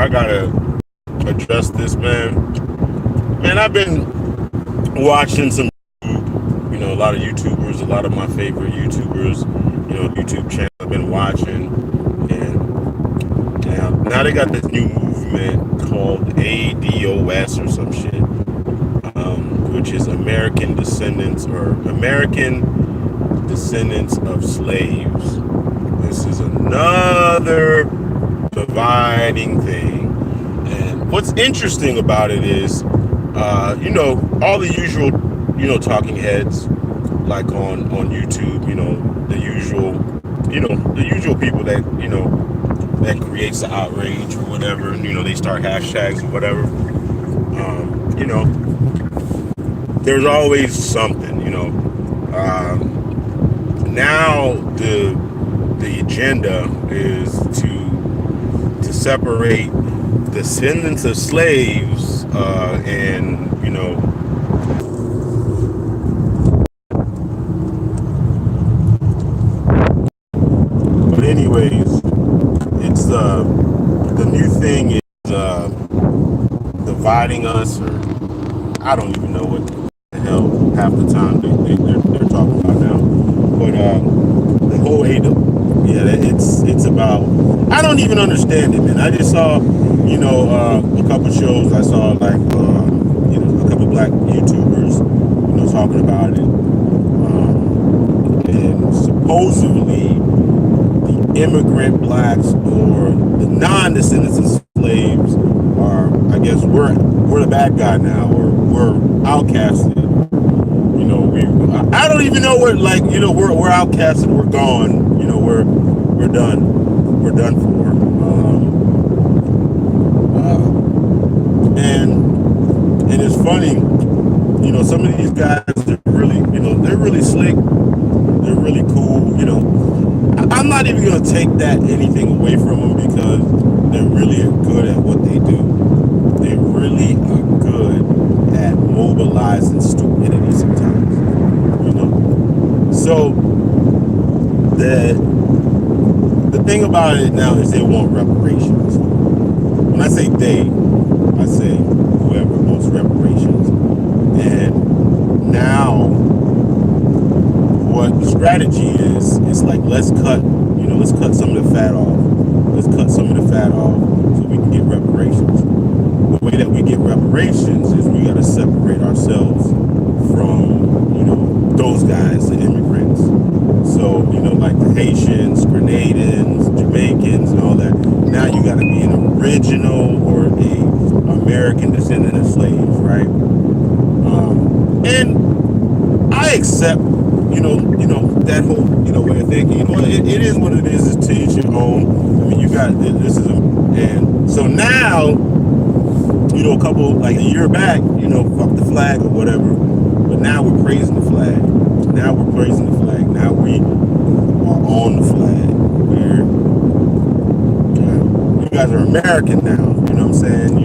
I gotta address this, man. Man, I've been watching some, a lot of YouTubers, a lot of my favorite YouTubers, YouTube channel I've been watching, and now they got this new movement called ADOS or some shit, which is American Descendants of Slaves. This is another dividing thing. And what's interesting about it is, all the usual, talking heads, like on YouTube, the usual people that, that creates the outrage or whatever, and, they start hashtags or whatever. There's always something, now the agenda is to separate descendants of slaves and but anyways, it's the new thing is dividing us, or I don't even know what the hell half the time they're talking about now. But the whole it's about, I don't even understand it, man. I just saw, a couple shows. I saw like, a couple black YouTubers, talking about it. And supposedly the immigrant blacks or the non-descendants of slaves are, I guess, we're the bad guy now, or we're outcasted. I don't even know what, we're outcasted, we're gone, we're done. We're done for. And it's funny, some of these guys are really, they're really slick, they're really cool, I'm not even gonna take anything away from them, because they're really good at what they do. They really are good at mobilizing stupidity sometimes, So the thing about it now is they want reparations. When I say they, I say whoever wants reparations. And now what the strategy is, it's like, let's cut some of the fat off. Let's cut some of the fat off so we can get reparations. The way that we get reparations is we got to separate ourselves from, those guys, the immigrants. So, like the Haitians, Grenadians, Jamaicans, and all that. Now you got to be an original or a American descendant of slaves, right? And I accept, that whole, way of thinking. It is what it is. It's to each your own. I mean, you got this is and so now, a year back, fuck the flag or whatever. But now we're praising the flag. Now we're praising the flag. Now we are on the flag. You guys are American now. You know what I'm saying?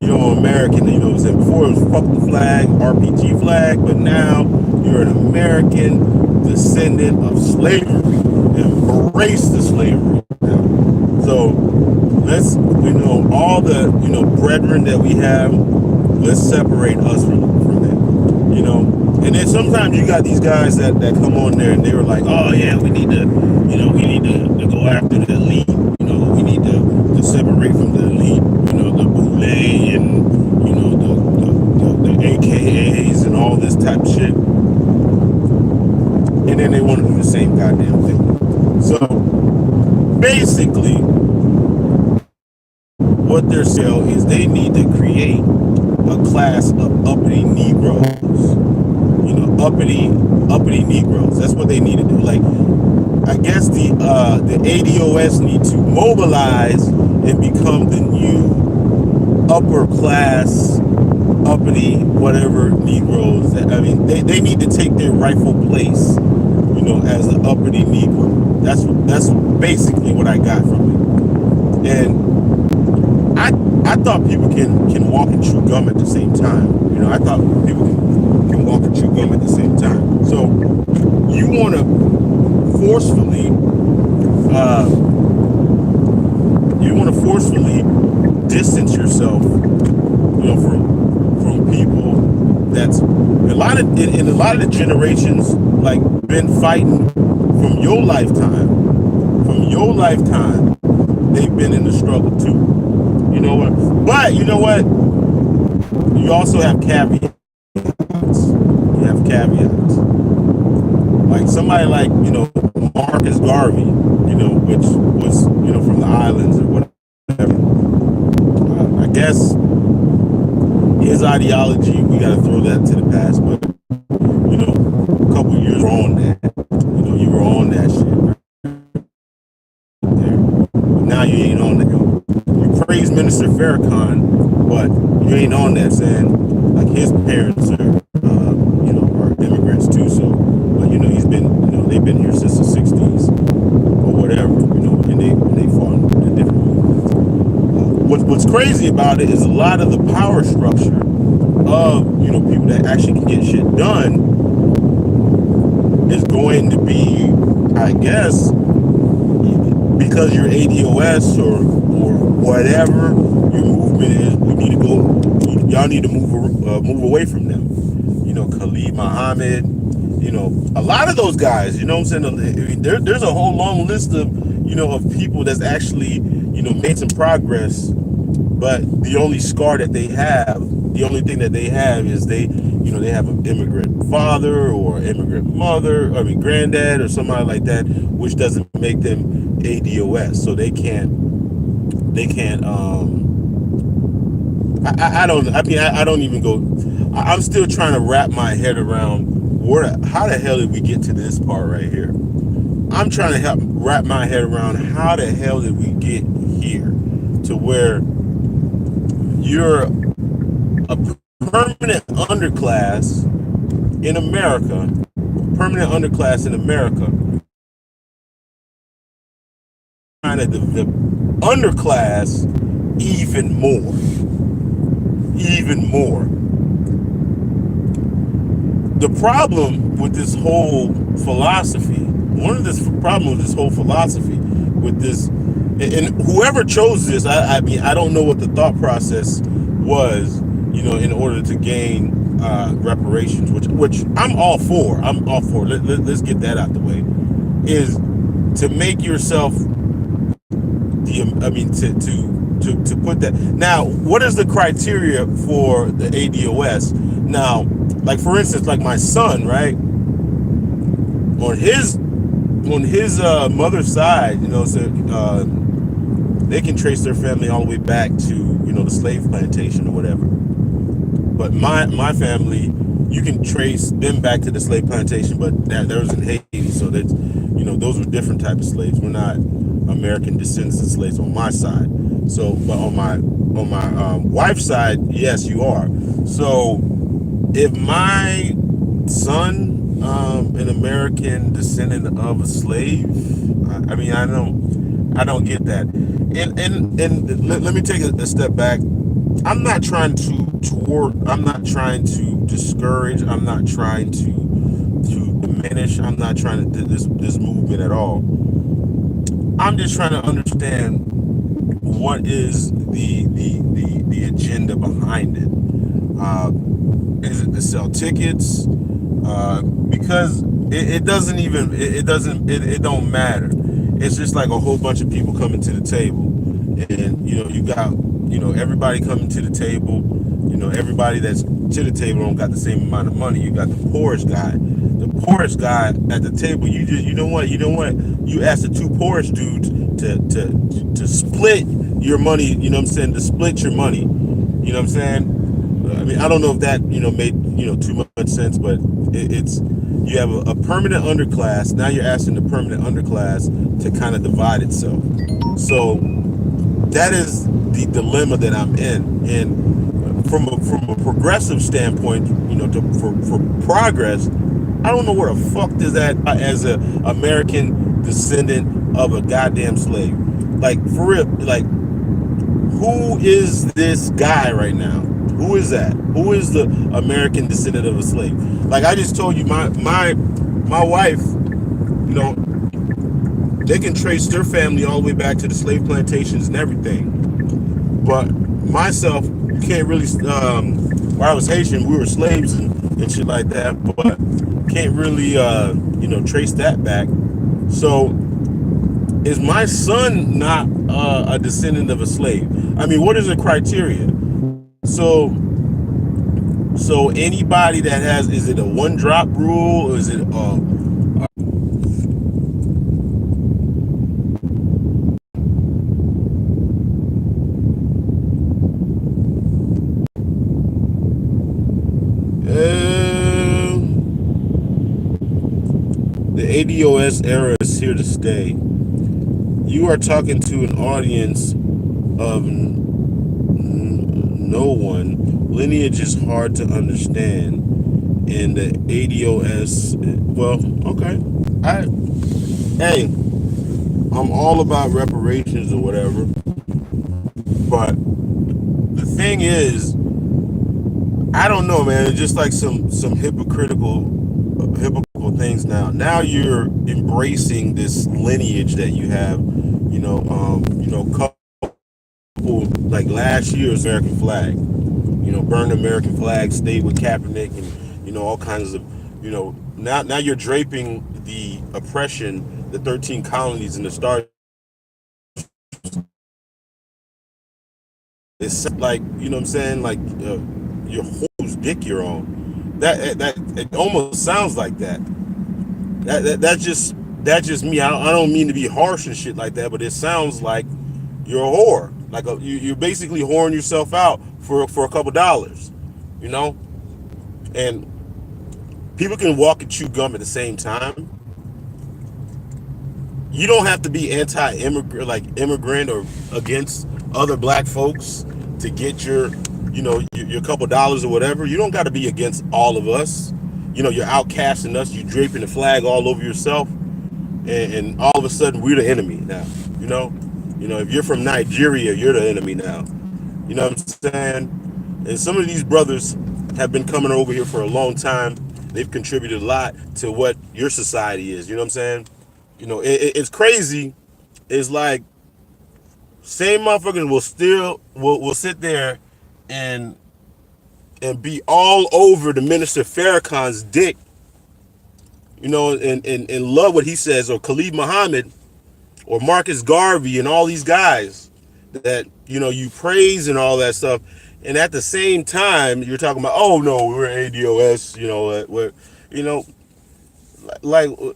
You're American. You know what I'm saying? Before it was fuck the flag, RPG flag, but now you're an American descendant of slavery. Embrace the slavery now. So let's, all the, brethren that we have, let's separate us from them. And then sometimes you got these guys that come on there and they were like, oh yeah, we need to go after the elite. We need to separate from the elite. The boule and the AKAs and all this type of shit. And then they want to do the same goddamn thing. So basically, what they're saying is they need to create a class of uppity Negroes. Uppity Negroes. That's what they need to do. Like, I guess the ADOS need to mobilize and become the new upper class, uppity, whatever Negroes. They need to take their rightful place, as the uppity Negro. That's basically what I got from it. And I thought people can walk and chew gum at the same time. I thought people can walk and chew gum at the same time. So you want to forcefully, you want to forcefully distance yourself, from people that's in a lot of the generations like been fighting from your lifetime. From your lifetime, they've been in the struggle too. You know what? But you know what? You also have caveats. You have caveats. Like somebody like, Marcus Garvey, which was, from the islands or whatever. I guess his ideology, we got to throw that to the past, but, a couple of years on that, you were on that shit right there. But now you ain't on that. You praise Minister Farrakhan, but you ain't on that, saying, like, his parents are immigrants too, so, but, he's been, they've been here since the 60s or whatever, and they fought in different movements. What's crazy about it is a lot of the power structure of, people that actually can get shit done is going to be, I guess, because your ADOS or whatever your movement is, y'all need to move away from them. Khalid Muhammad, a lot of those guys, what I'm saying? There's a whole long list of, of people that's actually, made some progress, but the only scar that they have, the only thing that they have is they have an immigrant father or immigrant mother, granddad or somebody like that, which doesn't make them ADOS. So they can't, I don't even go, I'm still trying to wrap my head around how the hell did we get to this part right here? I'm trying to wrap my head around how the hell did we get here to where you're a permanent underclass in America, trying to the underclass even more. The problem with this whole philosophy, with this, and whoever chose this, I don't know what the thought process was, in order to gain reparations, which I'm all for. Let's get that out the way. Is to make yourself to put that. Now, what is the criteria for the ADOS? Now, like for instance, like my son, right? On his mother's side, they can trace their family all the way back to, the slave plantation or whatever. But my family, you can trace them back to the slave plantation, but theirs in Haiti, so that's, those were different type of slaves. We're not American descendants of slaves on my side. So, but on my wife's side, yes, you are. So, if my son, an American descendant of a slave, I don't get that. And let me take a step back. I'm not trying to thwart. I'm not trying to discourage. I'm not trying to diminish. I'm not trying to do this movement at all. I'm just trying to understand what is the agenda behind it. Is it to sell tickets? Because it don't matter. It's just like a whole bunch of people coming to the table, and you got everybody coming to the table. Everybody that's to the table don't got the same amount of money. You got the poorest guy at the table. You know what? You ask the two poorest dudes to split your money. To split your money. You know what I'm saying? I don't know if that made too much sense, but it's you have a permanent underclass. Now you're asking the permanent underclass to kind of divide itself. So that is the dilemma that I'm in. And from a progressive standpoint, for progress, I don't know where the fuck does that as a American descendant of a goddamn slave. Like for real, like who is this guy right now? Who is that? Who is the American descendant of a slave? Like I just told you, my wife, They can trace their family all the way back to the slave plantations and everything. But myself, you can't really. When I was Haitian, we were slaves and shit like that, but can't really, trace that back. So, is my son not a descendant of a slave? I mean, what is the criteria? So, so anybody that has, is it a one drop rule, or is it the ADOS era is here to stay. You are talking to an audience of no one. Lineage is hard to understand, and the ADOS. Well, okay. Hey, I'm all about reparations or whatever, but the thing is, I don't know, man. It's just like some hypocritical things now. Now you're embracing this lineage that you have. Couple like last year's American flag. Burn the American flag, stay with Kaepernick, and all kinds of now you're draping the oppression, the 13 colonies and the stars. It's like, what I'm saying, like your whose dick you're on. That it almost sounds like that. That's just me. I don't mean to be harsh and shit like that, but it sounds like you're a whore. Like you're basically whoring yourself out for a couple dollars, and people can walk and chew gum at the same time. You don't have to be anti-immigrant, like immigrant or against other black folks to get your couple dollars or whatever. You don't got to be against all of us. You're outcasting us. You draping the flag all over yourself, and all of a sudden we're the enemy now. If you're from Nigeria, you're the enemy now. You know what I'm saying? And some of these brothers have been coming over here for a long time. They've contributed a lot to what your society is. You know what I'm saying? It's crazy. It's like same motherfuckers will sit there and be all over the Minister Farrakhan's dick, and love what he says, or Khalid Muhammad, or Marcus Garvey, and all these guys that you praise and all that stuff, and at the same time you're talking about, oh no, we're ADOS, we're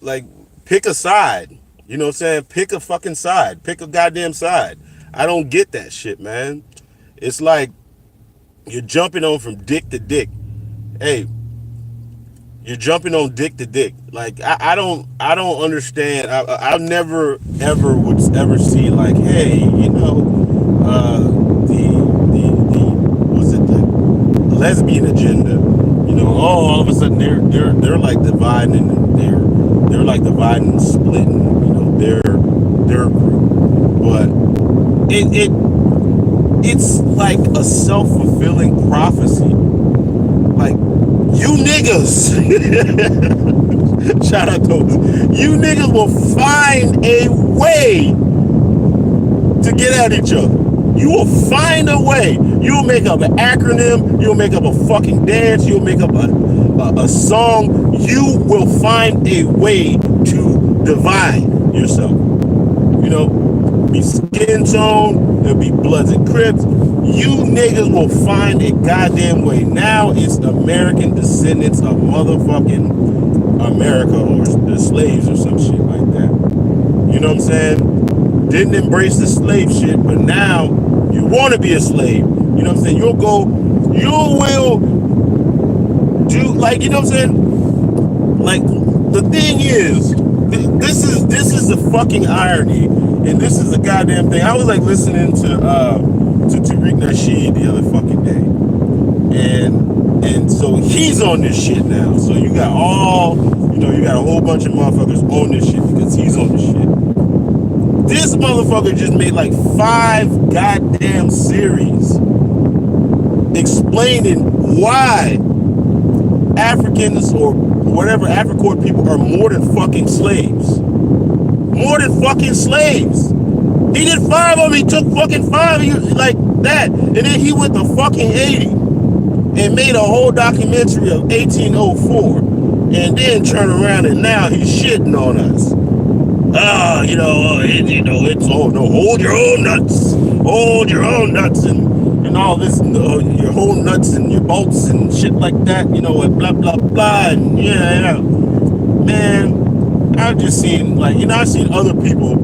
like pick a side, what I'm saying? Pick a fucking side, pick a goddamn side. I don't get that shit, man. It's like you're jumping on from dick to dick. Hey, you're jumping on dick to dick. Like I don't understand. I never would ever see like, hey, the what's it, the lesbian agenda. All of a sudden they're like dividing, and they're like dividing and splitting. Their group, but it's like a self-fulfilling prophecy. Like, you niggas, shout out to you niggas, will find a way to get at each other. You will find a way. You'll make up an acronym. You'll make up a fucking dance. You'll make up a song. You will find a way to divide yourself. Be skin tone. There'll be Bloods and Crips. You niggas will find a goddamn way. Now it's American descendants of motherfucking America, or the slaves or some shit like that. You know what I'm saying? Didn't embrace the slave shit, but now you want to be a slave. You know what I'm saying? You will do, like, you know what I'm saying? Like, the thing is, this is the fucking irony, and this is the goddamn thing. I was like listening to Tariq Nasheed the other fucking day, and so he's on this shit now. So you got you got a whole bunch of motherfuckers on this shit because he's on this shit. This motherfucker just made like 5 goddamn series explaining why Africans or whatever African people are more than fucking slaves. more than fucking slaves. He did 5 of them. He took fucking 5 years like that. And then he went to fucking Haiti and made a whole documentary of 1804. And then turn around and now he's shitting on us. It's no, hold your own nuts. Hold your own nuts and all this, your whole nuts and your bolts and shit like that, and blah, blah, blah. And yeah. Man, I've just seen, I've seen other people,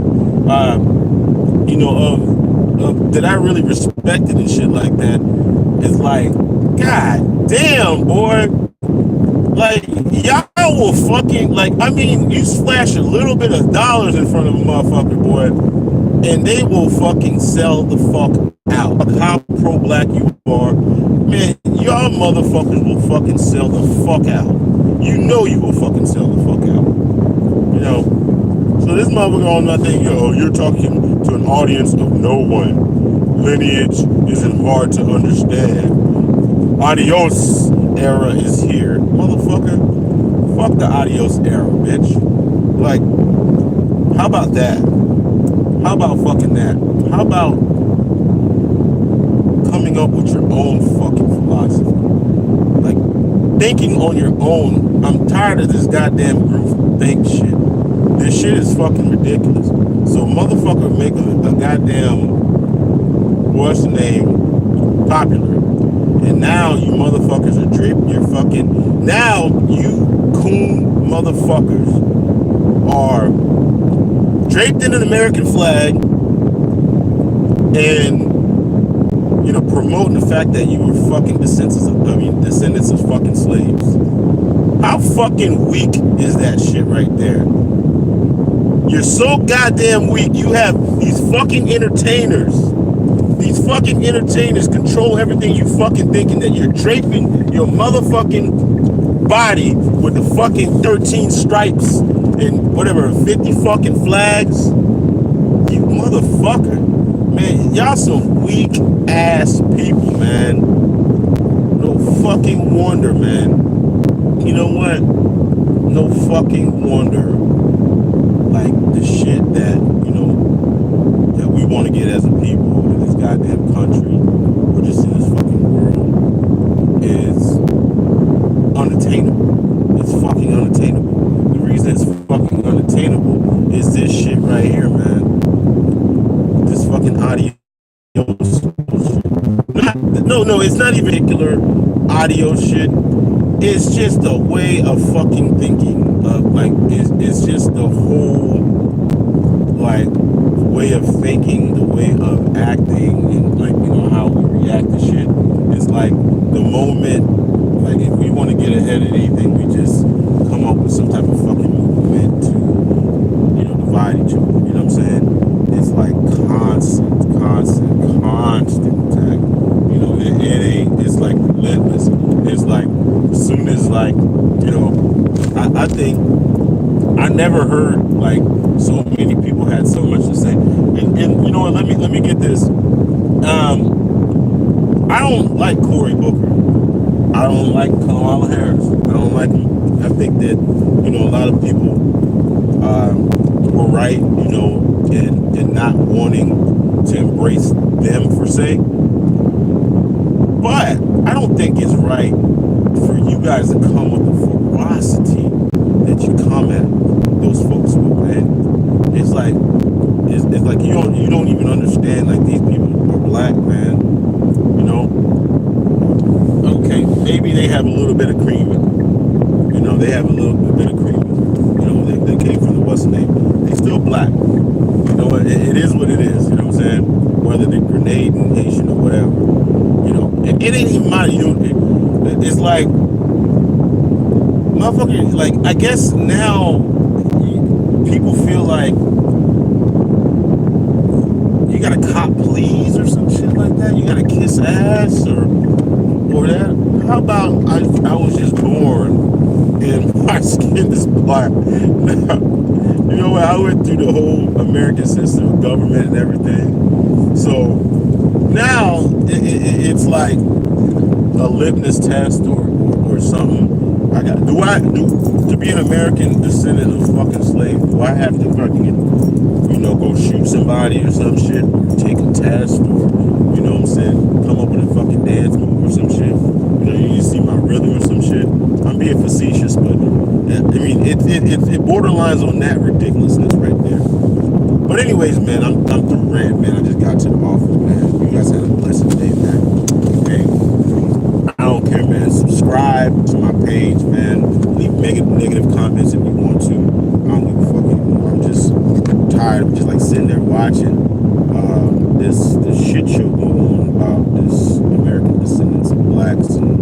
that I really respected and shit like that. It's like, God damn, boy. Like, y'all will fucking, you splash a little bit of dollars in front of a motherfucker, boy, and they will fucking sell the fuck out. How pro-black you are, man, y'all motherfuckers will fucking sell the fuck out. You know you will fucking sell the fuck out. So this motherfucker on nothing, you're talking to an audience of no one. Lineage isn't hard to understand. Adios era is here. Motherfucker, fuck the adios era, bitch. Like, how about that? How about fucking that? How about coming up with your own fucking philosophy? Like, thinking on your own. I'm tired of this goddamn group think shit. This shit is fucking ridiculous. So motherfucker make a goddamn, what's the name, popular. And now you motherfuckers are draping your fucking, now you coon motherfuckers are draped in an American flag and, promoting the fact that you were fucking descendants of fucking slaves. How fucking weak is that shit right there? You're so goddamn weak. You have these fucking entertainers. These fucking entertainers control everything you fucking thinking, that you're draping your motherfucking body with the fucking 13 stripes and whatever, 50 fucking flags. You motherfucker. Man, y'all some weak ass people, man. No fucking wonder, man. You know what? No fucking wonder. Like, the shit that, that we want to get as a people in this goddamn country, or just in this fucking world, is unattainable. It's fucking unattainable. The reason it's fucking unattainable is this shit right here, man. This fucking audio shit. No, it's not even particular audio shit. It's just a way of fucking thinking. It's just the whole, way of thinking, the way of acting, and, how we react to shit. It's like the moment, if we want to get ahead of anything, we just come up with some type of fucking movement to, divide each other. You know what I'm saying? It's like constant attack. It ain't, it's like relentless. It's like, as soon as I think I never heard so many people had so much to say. And you know what, let me get this. I don't like Cory Booker. I don't like Kamala Harris. I don't like them. I think that, a lot of people were right, in not wanting to embrace them per se. But I don't think it's right for you guys to come with the ferocity that you come at those folks with, man. It's like you don't even understand, these people are black, man. Okay, maybe they have a little bit of cream in them. They have a little bit of cream in them. They came from the what's the name. They still black. It is what it is, you know what I'm saying? Whether they're Grenadian, Haitian, or whatever. It ain't even matter. It's like, motherfucker, I guess now people feel like you gotta cop please or some shit like that. You gotta kiss ass or that. How about I was just born and my skin is black? You know what? I went through the whole American system of government and everything. So now it's like a litmus test or something To be an American descendant of fucking slave, do I have to fucking, go shoot somebody or some shit, or take a test, or, what I'm saying, come up with a fucking dance move or some shit? You see my rhythm or some shit. I'm being facetious, but it borderlines on that ridiculousness right there. But anyways, man, I'm through rant, man. I just got to the office, man. You guys had a blessed day, man. Okay. I don't care, man. Subscribe to my page, man. Leave negative comments if you want to. I don't give a fuck anymore. I'm just tired of just like sitting there watching this shit show go on about this American descendants of blacks and